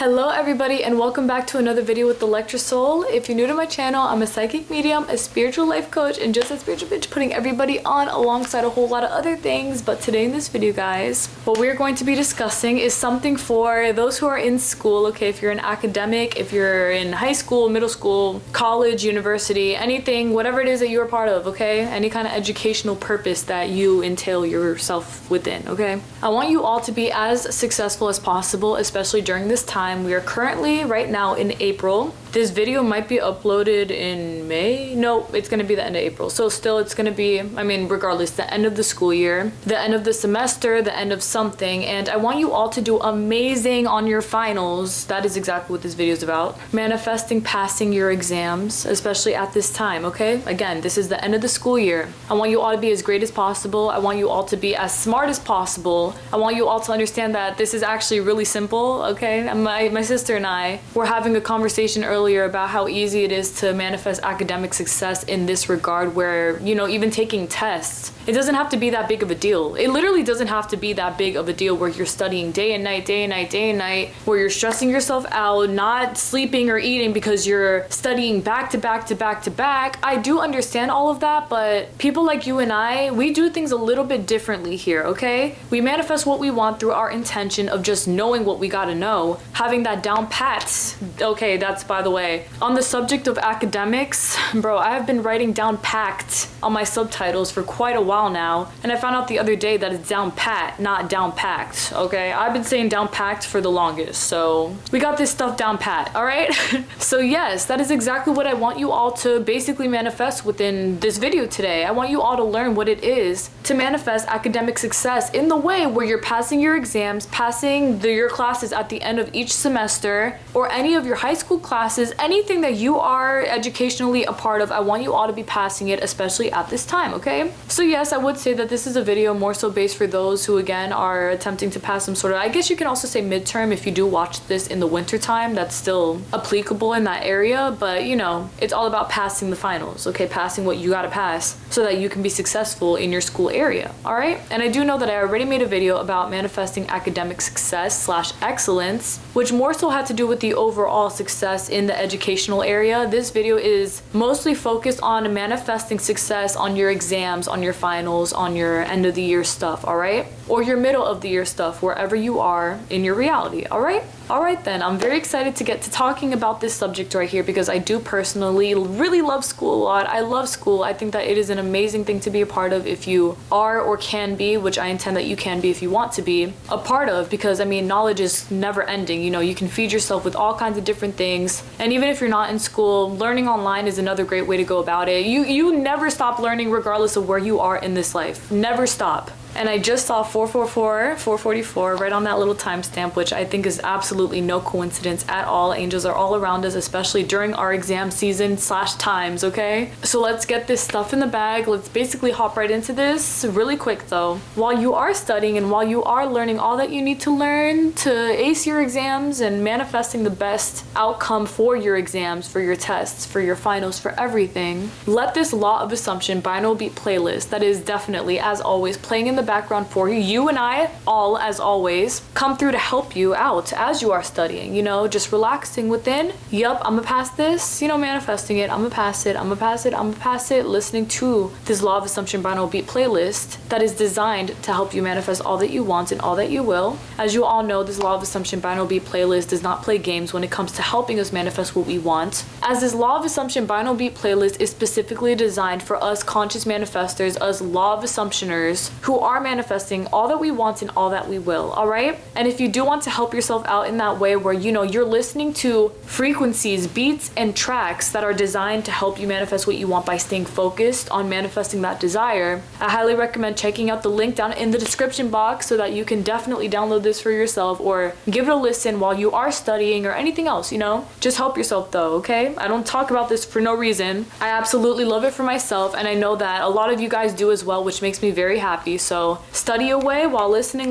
Hello everybody and welcome back to another video with the Lecture Soul. If you're new to my channel, I'm a psychic medium, a spiritual life coach, and just a spiritual bitch putting everybody on alongside a whole lot of other things. But today in this video, guys, what we're going to be discussing is something for those who are in school, okay? If you're an academic, if you're in high school, middle school, college, university, anything, whatever it is that you're a part of, okay? Any kind of educational purpose that you entail yourself within, okay? I want you all to be as successful as possible, especially during this time. We are currently right now in April. This video might be uploaded in May. No, it's going to be the end of April. So still it's going to be, I mean, regardless, the end of the school year, the end of the semester, the end of something. And I want you all to do amazing on your finals. That is exactly what this video is about. Manifesting passing your exams, especially at this time, okay? Again, this is the end of the school year. I want you all to be as great as possible. I want you all to be as smart as possible. I want you all to understand that this is actually really simple, okay? My sister and I were having a conversation earlier about how easy it is to manifest academic success in this regard, where, you know, even taking tests, it doesn't have to be that big of a deal. It literally doesn't have to be that big of a deal where you're studying day and night, day and night, day and night, where you're stressing yourself out, not sleeping or eating because you're studying back to back to back to back. I do understand all of that, but people like you and I, we do things a little bit differently here, okay? We manifest what we want through our intention of just knowing what we gotta know, having that down pat. Okay, that's, by the way, on the subject of academics, bro, I have been writing down packed on my subtitles for quite a while now, and I found out the other day that it's down pat, not down packed, okay? I've been saying down packed for the longest, so we got this stuff down pat, all right? So yes, that is exactly what I want you all to basically manifest within this video today. I want you all to learn what it is to manifest academic success in the way where you're passing your exams, passing your classes at the end of each semester, or any of your high school classes, anything that you are educationally a part of. I want you all to be passing it, especially at this time, okay? So yes, I would say that this is a video more so based for those who, again, are attempting to pass some sort of, I guess you can also say midterm if you do watch this in the winter time. That's still applicable in that area, but you know, it's all about passing the finals, okay? Passing what you gotta pass so that you can be successful in your school area, all right? And I do know that I already made a video about manifesting academic success / excellence, which more so had to do with the overall success in the educational area. This video is mostly focused on manifesting success on your exams, on your finals, on your end of the year stuff, all right? Or your middle of the year stuff, wherever you are in your reality, all right? All right then, I'm very excited to get to talking about this subject right here because I do personally really love school a lot. I love school. I think that it is an amazing thing to be a part of if you are or can be, which I intend that you can be if you want to be a part of, because I mean, knowledge is never ending. You know, you can feed yourself with all kinds of different things. And even if you're not in school, learning online is another great way to go about it. You never stop learning regardless of where you are in this life. Never stop. And I just saw 444 right on that little timestamp, which I think is absolutely no coincidence at all. Angels are all around us, especially during our exam season / times, okay? So let's get this stuff in the bag. Let's basically hop right into this really quick though. While you are studying and while you are learning all that you need to learn to ace your exams and manifesting the best outcome for your exams, for your tests, for your finals, for everything, let this law of assumption binaural beat playlist that is definitely, as always, playing in the background for you and I, all as always, come through to help you out as you are studying, you know, just relaxing within. Yup, I'm gonna pass this, you know, manifesting it, I'm gonna pass it, I'm gonna pass it, I'm gonna pass it, listening to this law of assumption binaural beat playlist that is designed to help you manifest all that you want and all that you will. As you all know, this law of assumption binaural beat playlist does not play games when it comes to helping us manifest what we want, as this law of assumption binaural beat playlist is specifically designed for us conscious manifestors, us law of assumptioners who are manifesting all that we want and all that we will, all right? And if you do want to help yourself out in that way where, you know, you're listening to frequencies, beats, and tracks that are designed to help you manifest what you want by staying focused on manifesting that desire, I highly recommend checking out the link down in the description box so that you can definitely download this for yourself or give it a listen while you are studying or anything else, you know? Just help yourself though, okay? I don't talk about this for no reason. I absolutely love it for myself, and I know that a lot of you guys do as well, which makes me very happy. So study away while listening.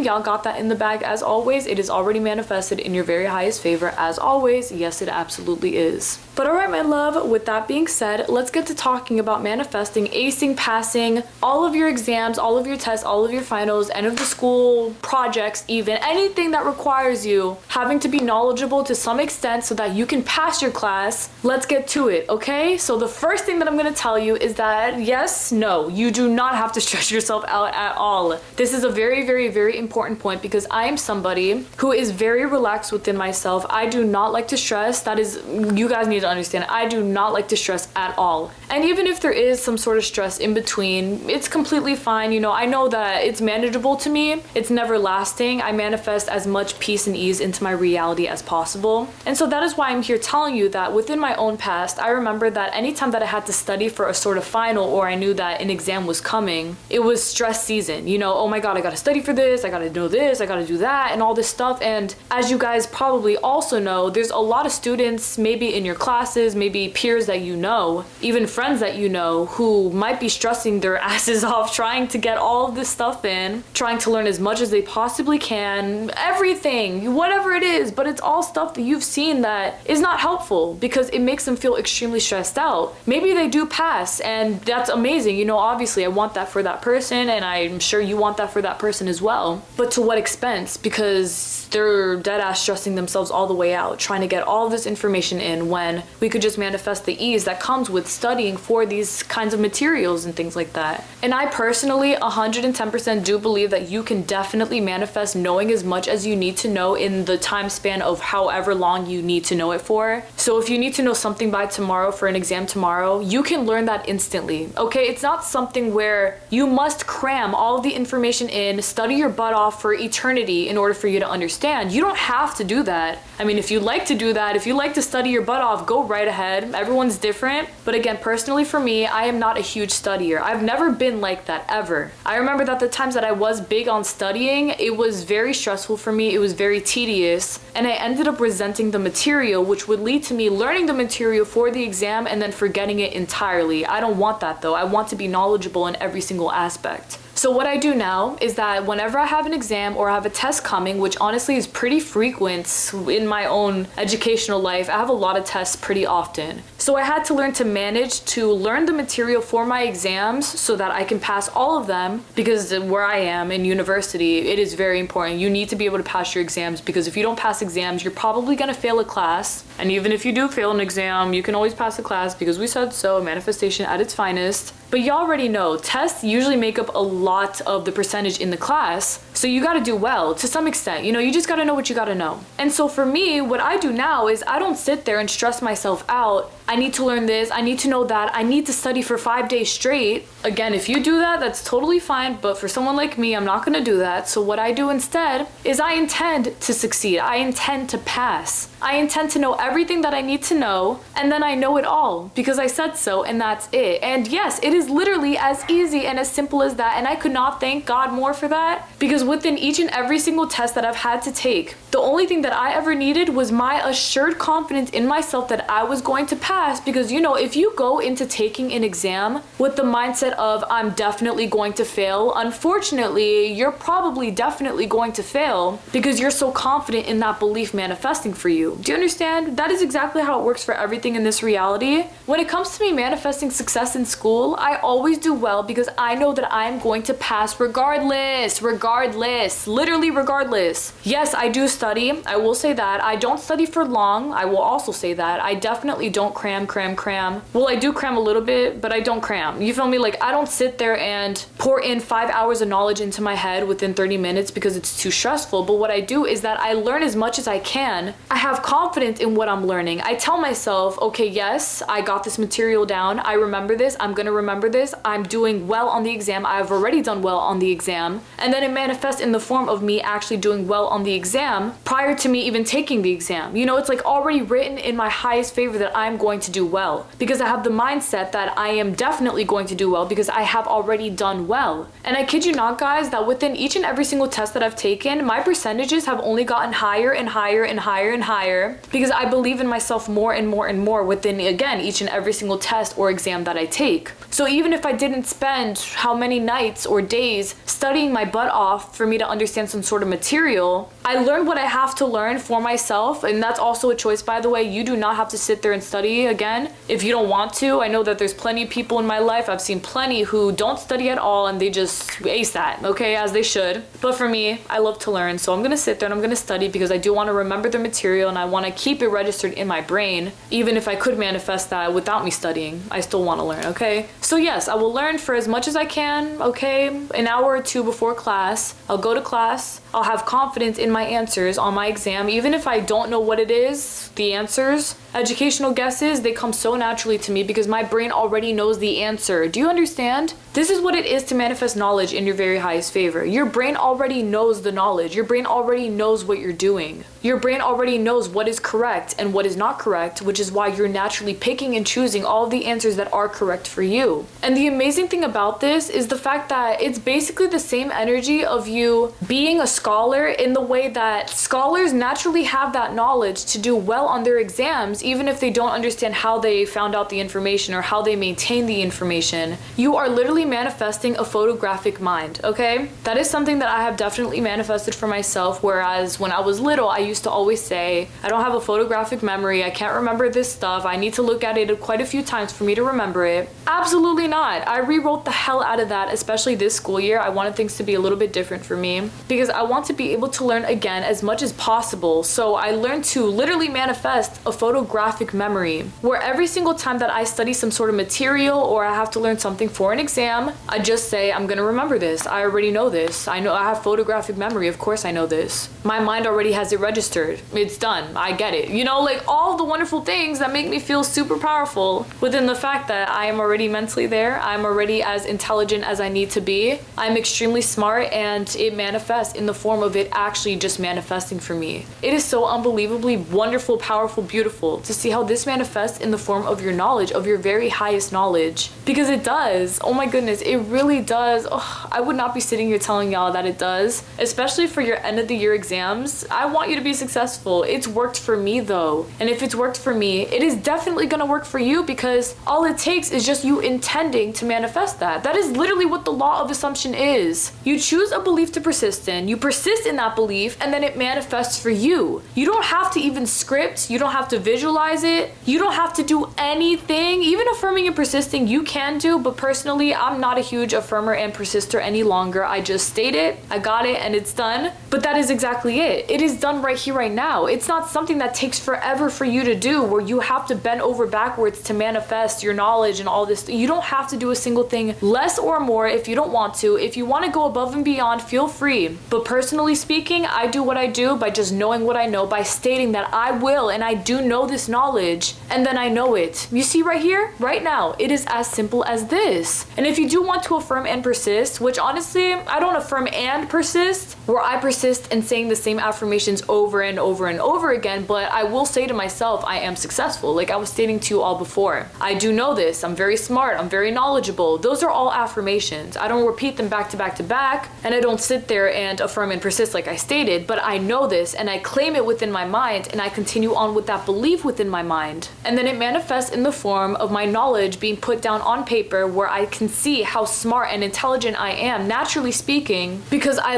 Y'all got that in the bag as always. It is already manifested in your very highest favor as always. Yes, it absolutely is. But alright, my love, with that being said, let's get to talking about manifesting, acing, passing, all of your exams, all of your tests, all of your finals, end of the school projects, even anything that requires you having to be knowledgeable to some extent so that you can pass your class. Let's get to it, okay? So the first thing that I'm going to tell you is that yes, no, you do not have to stress yourself out at all. This is a very, very, very important point because I am somebody who is very relaxed within myself. I do not like to stress. That is, you guys need to understand, I do not like to stress at all. And even if there is some sort of stress in between, it's completely fine. You know, I know that it's manageable to me. It's never lasting. I manifest as much peace and ease into my reality as possible. And so that is why I'm here telling you that within my own past, I remember that anytime that I had to study for a sort of final or I knew that an exam was coming, it was stress season. You know, oh my God, I gotta study for this, I gotta know this, I gotta do that, and all this stuff. And as you guys probably also know, there's a lot of students, maybe in your classes, maybe peers that you know, even friends that you know, who might be stressing their asses off trying to get all of this stuff in, trying to learn as much as they possibly can, everything, whatever it is, but it's all stuff that you've seen that is not helpful because it makes them feel extremely stressed out. Maybe they do pass and that's amazing. You know, obviously I want that for that person and I'm sure you want that for that person as well. But to what expense? Because they're dead ass stressing themselves all the way out, trying to get all this information in when we could just manifest the ease that comes with studying for these kinds of materials and things like that. And I personally 110% do believe that you can definitely manifest knowing as much as you need to know in the time span of however long you need to know it for. So if you need to know something by tomorrow for an exam tomorrow, you can learn that instantly. Okay, it's not something where you must cram all of the information in, study your butt off for eternity in order for you to understand. You don't have to do that. I mean, if you like to do that, if you like to study your butt off, go right ahead. Everyone's different. But again, personally for me, I am not a huge studier. I've never been like that ever. I remember that the times that I was big on studying, it was very stressful for me. It was very tedious. And I ended up resenting the material, which would lead to me learning the material for the exam and then forgetting it entirely. I don't want that though. I want to be knowledgeable in every single aspect. So what I do now is that whenever I have an exam or I have a test coming, which honestly is pretty frequent in my own educational life, I have a lot of tests pretty often. So I had to learn to manage to learn the material for my exams so that I can pass all of them, because where I am in university, it is very important. You need to be able to pass your exams because if you don't pass exams, you're probably going to fail a class. And even if you do fail an exam, you can always pass a class because we said so, manifestation at its finest. But you already know, tests usually make up a lot of the percentage in the class. So you gotta do well to some extent. You know, you just gotta know what you gotta know. And so for me, what I do now is I don't sit there and stress myself out. I need to learn this, I need to know that, I need to study for 5 days straight. Again, if you do that, that's totally fine. But for someone like me, I'm not gonna do that. So what I do instead is I intend to succeed. I intend to pass. I intend to know everything that I need to know, and then I know it all because I said so, and that's it. And yes, it is literally as easy and as simple as that, and I could not thank God more for that, because within each and every single test that I've had to take, the only thing that I ever needed was my assured confidence in myself that I was going to pass. Because you know, if you go into taking an exam with the mindset of I'm definitely going to fail, unfortunately, you're probably definitely going to fail because you're so confident in that belief manifesting for you. Do you understand? That is exactly how it works for everything in this reality. When it comes to me manifesting success in school, I always do well because I know that I am going to pass regardless, literally regardless. Yes, I do study. I will say that. I don't study for long. I will also say that. I definitely don't cram. Well, I do cram a little bit, but I don't cram. You feel me? Like, I don't sit there and pour in 5 hours of knowledge into my head within 30 minutes because it's too stressful. But what I do is that I learn as much as I can. I have confidence in what I'm learning. I tell myself, okay, yes, I got this material down. I remember this. I'm going to remember this. I'm doing well on the exam. I've already done well on the exam. And then it manifests in the form of me actually doing well on the exam prior to me even taking the exam. You know, it's like already written in my highest favor that I'm going to do well because I have the mindset that I am definitely going to do well because I have already done well. And I kid you not, guys, that within each and every single test that I've taken, my percentages have only gotten higher and higher and higher and higher because I believe in myself more and more and more within, again, each and every single test or exam that I take. So So even if I didn't spend how many nights or days studying my butt off for me to understand some sort of material, I learned what I have to learn for myself. And that's also a choice, by the way. You do not have to sit there and study again if you don't want to. I know that there's plenty of people in my life, I've seen plenty who don't study at all and they just ace that, okay, as they should. But for me, I love to learn, so I'm gonna sit there and I'm gonna study because I do want to remember the material and I want to keep it registered in my brain. Even if I could manifest that without me studying, I still want to learn, okay? So yes, I will learn for as much as I can, okay? An hour or two before class, I'll go to class, I'll have confidence in my answers on my exam, even if I don't know what it is, the answers. Educational guesses, they come so naturally to me because my brain already knows the answer. Do you understand? This is what it is to manifest knowledge in your very highest favor. Your brain already knows the knowledge. Your brain already knows what you're doing. Your brain already knows what is correct and what is not correct, which is why you're naturally picking and choosing all of the answers that are correct for you. And the amazing thing about this is the fact that it's basically the same energy of you being a scholar, in the way that scholars naturally have that knowledge to do well on their exams, even if they don't understand how they found out the information or how they maintain the information. You are literally manifesting a photographic mind, okay? That is something that I have definitely manifested for myself, whereas when I was little, I used to always say, I don't have a photographic memory, I can't remember this stuff, I need to look at it quite a few times for me to remember it. Absolutely not. I rewrote the hell out of that, especially this school year. I wanted things to be a little bit different for me because I want to be able to learn again as much as possible. So I learned to literally manifest a photographic memory where every single time that I study some sort of material or I have to learn something for an exam, I just say, I'm gonna remember this. I already know this. I know I have photographic memory. Of course I know this. My mind already has it registered. It's done. I get it. You know, like all the wonderful things that make me feel super powerful within the fact that I am already mentally there. I'm already as intelligent as I need to be. I'm extremely smart, and it manifests in the form of it actually just manifesting for me. It is so unbelievably wonderful, powerful, beautiful to see how this manifests in the form of your knowledge, of your very highest knowledge. Because it does. Oh my goodness, it really does. Oh, I would not be sitting here telling y'all that it does, especially for your end of the year exams. I want you to be successful. It's worked for me though. And if it's worked for me, it is definitely gonna work for you, because all it takes is just you intending to manifest that. That is literally what the law of assumption is. You choose a belief to persist in, you persist in that belief, and then it manifests for you. You don't have to even script, you don't have to visualize it, you don't have to do anything. Even affirming and persisting you can do, but personally I'm not a huge affirmer and persister any longer. I just state it, I got it, and it's done. But that is exactly it. It is done right here, right now. It's not something that takes forever for you to do, where you have to bend over backwards to manifest your knowledge and all this. You don't have to do a single thing less or more if you don't want to. If you want to go above and beyond, feel free. But personally speaking, I do what I do by just knowing what I know, by stating that I will and I do know this knowledge, and then I know it. You see right here, right now, it is as simple as this. And if you do want to affirm and persist, which honestly, I don't affirm and persist, where I persist in saying the same affirmations over and over and over again, but I will say to myself, I am successful. Like I was stating to you all before. I do know this. I'm very smart. I'm very knowledgeable. Those are all affirmations. I don't repeat them back to back to back, and I don't sit there and affirm and persist like I stated, but I know this and I claim it within my mind, and I continue on with that belief within my mind. And then it manifests in the form of my knowledge being put down on paper, where I can see how smart and intelligent I am, naturally speaking, because I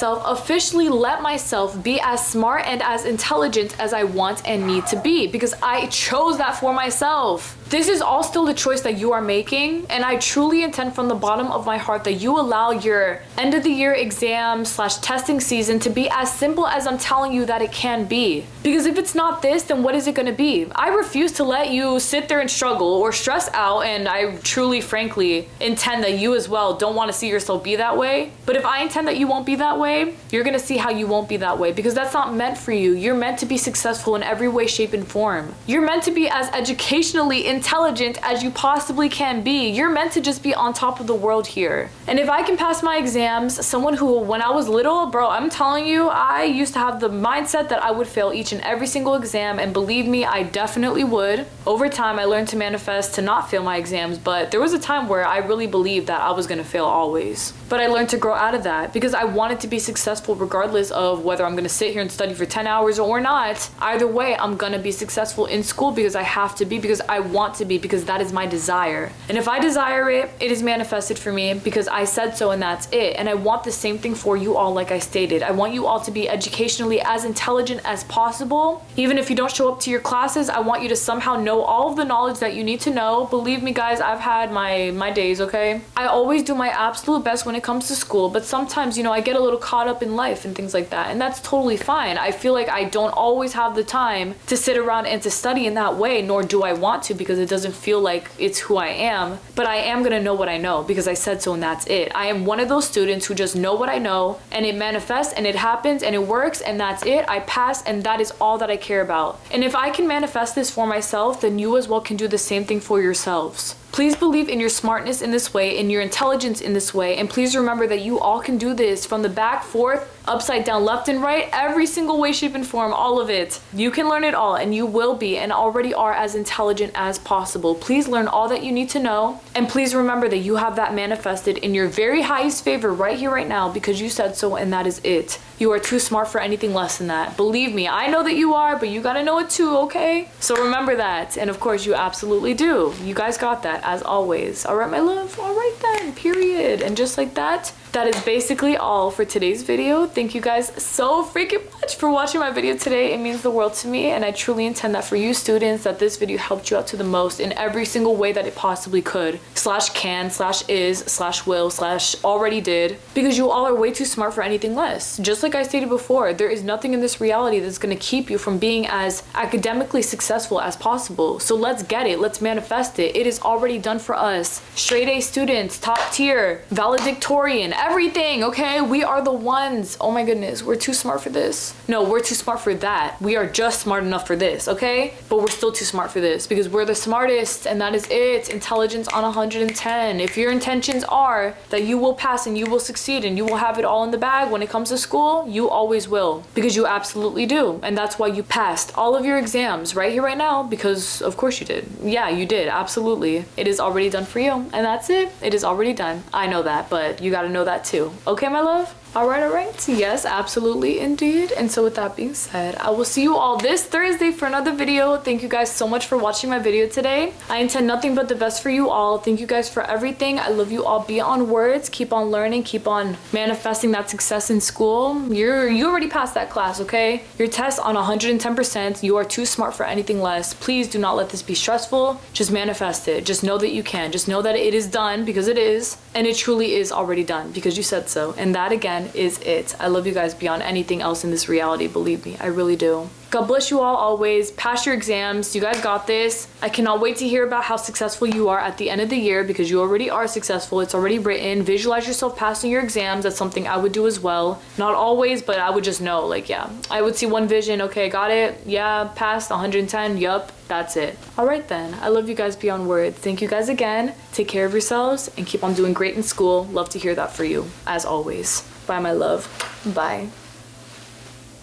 officially let myself be as smart and as intelligent as I want and need to be, because I chose that for myself. This is all still the choice that you are making, and I truly intend from the bottom of my heart that you allow your end of the year exam / testing season to be as simple as I'm telling you that it can be. Because if it's not this, then what is it going to be? I refuse to let you sit there and struggle or stress out, and I truly, frankly, intend that you as well don't want to see yourself be that way. But if I intend that you won't be that way, you're going to see how you won't be that way, because that's not meant for you. You're meant to be successful in every way, shape, and form. You're meant to be as educationally intelligent as you possibly can be. You're meant to just be on top of the world here. And if I can pass my exams, someone who, when I was little, bro, I'm telling you, I used to have the mindset that I would fail each and every single exam, and believe me, I definitely would. Over time, I learned to manifest to not fail my exams, but there was a time where I really believed that I was gonna fail always. But I learned to grow out of that because I wanted to be successful regardless of whether I'm gonna sit here and study for 10 hours or not. Either way, I'm gonna be successful in school because I have to be, because I want to be, because that is my desire. And if I desire it, it is manifested for me because I said so and that's it. And I want the same thing for you all, like I stated. I want you all to be educationally as intelligent as possible. Even if you don't show up to your classes, I want you to somehow know all of the knowledge that you need to know. Believe me guys, I've had my days, okay? I always do my absolute best when it comes to school, but sometimes, you know, I get a little caught up in life and things like that, and that's totally fine. I feel like I don't always have the time to sit around and to study in that way, nor do I want to, because it doesn't feel like it's who I am. But I am gonna know what I know because I said so and that's it. I am one of those students who just know what I know and it manifests and it happens and it works and that's it. I pass and that is all that I care about. And if I can manifest this for myself, then you as well can do the same thing for yourselves. Please believe in your smartness in this way, in your intelligence in this way, and please remember that you all can do this from the back, forth, upside down, left and right, every single way, shape, and form, all of it. You can learn it all, and you will be and already are as intelligent as possible. Please learn all that you need to know, and please remember that you have that manifested in your very highest favor right here, right now, because you said so, and that is it. You are too smart for anything less than that. Believe me, I know that you are, but you gotta know it too, okay? So remember that, and of course, you absolutely do. You guys got that, as always. All right, my love? All right then, period. And just like that, that is basically all for today's video. Thank you guys so freaking much for watching my video today. It means the world to me, and I truly intend that for you students, that this video helped you out to the most in every single way that it possibly could, slash can, slash is, slash will, slash already did, because you all are way too smart for anything less. Just like I stated before, there is nothing in this reality that's going to keep you from being as academically successful as possible. So let's get it, let's manifest it. It is already done for us. Straight A students, top tier, valedictorian, everything, okay? We are the ones. Oh my goodness, we're too smart for this. No, we're too smart for that. We are just smart enough for this, okay? But we're still too smart for this because we're the smartest, and that is it. Intelligence on 110. If your intentions are that you will pass and you will succeed and you will have it all in the bag when it comes to school, you always will, because you absolutely do. And that's why you passed all of your exams right here, right now, because of course you did. Yeah, you did, absolutely. It is already done for you, and that's it. It is already done. I know that, but you gotta know that too. Okay, my love? All right. Yes, absolutely, indeed. And so with that being said, I will see you all this Thursday for another video. Thank you guys so much for watching my video today. I intend nothing but the best for you all. Thank you guys for everything. I love you all beyond words. Keep on learning. Keep on manifesting that success in school. You already passed that class, okay? Your test on 110%. You are too smart for anything less. Please do not let this be stressful. Just manifest it. Just know that you can. Just know that it is done, because it is. And it truly is already done because you said so. And that again is it. I love you guys beyond anything else in this reality, believe me, I really do. God bless you all always. Pass your exams. You guys got this. I cannot wait to hear about how successful you are at the end of the year, because you already are successful. It's already written. Visualize yourself passing your exams. That's something I would do as well. Not always, but I would just know, like, yeah. I would see one vision. Okay, got it. Yeah, passed 110. Yup. That's it. All right then. I love you guys beyond words. Thank you guys again. Take care of yourselves and keep on doing great in school. Love to hear that for you, as always. Bye, my love. Bye.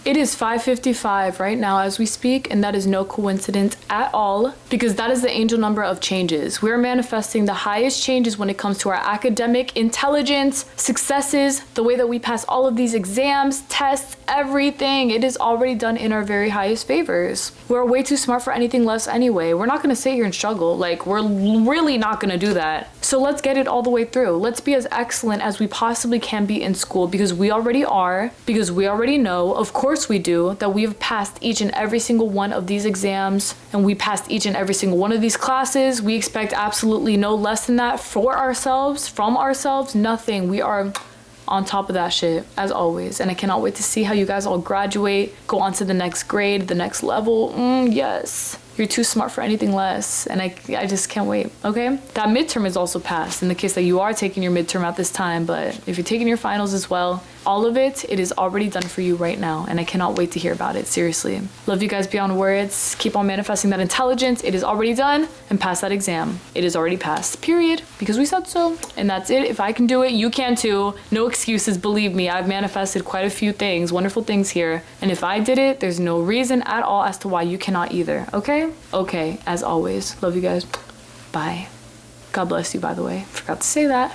It is 5:55 right now as we speak, and that is no coincidence at all, because that is the angel number of changes. We're manifesting the highest changes when it comes to our academic intelligence, successes, the way that we pass all of these exams, tests, everything. It is already done in our very highest favors. We're way too smart for anything less anyway. We're not gonna sit here and struggle. Like, we're really not gonna do that. So let's get it all the way through. Let's be as excellent as we possibly can be in school, because we already are, because we already know, of course we do, that we've passed each and every single one of these exams, and we passed each and every single one of these classes. We expect absolutely no less than that for ourselves, from ourselves, nothing. We are on top of that shit, as always. And I cannot wait to see how you guys all graduate, go on to the next grade, the next level. Yes. You're too smart for anything less, and I just can't wait, okay? That midterm is also passed in the case that you are taking your midterm at this time, but if you're taking your finals as well, all of it is already done for you right now, and I cannot wait to hear about it, seriously. Love you guys beyond words. Keep on manifesting that intelligence. It is already done, and pass that exam. It is already passed, period, because we said so, and that's it. If I can do it, you can too. No excuses, believe me. I've manifested quite a few things, wonderful things here, and if I did it, there's no reason at all as to why you cannot either, okay? Okay, as always. Love you guys. Bye. God bless you, by the way. Forgot to say that.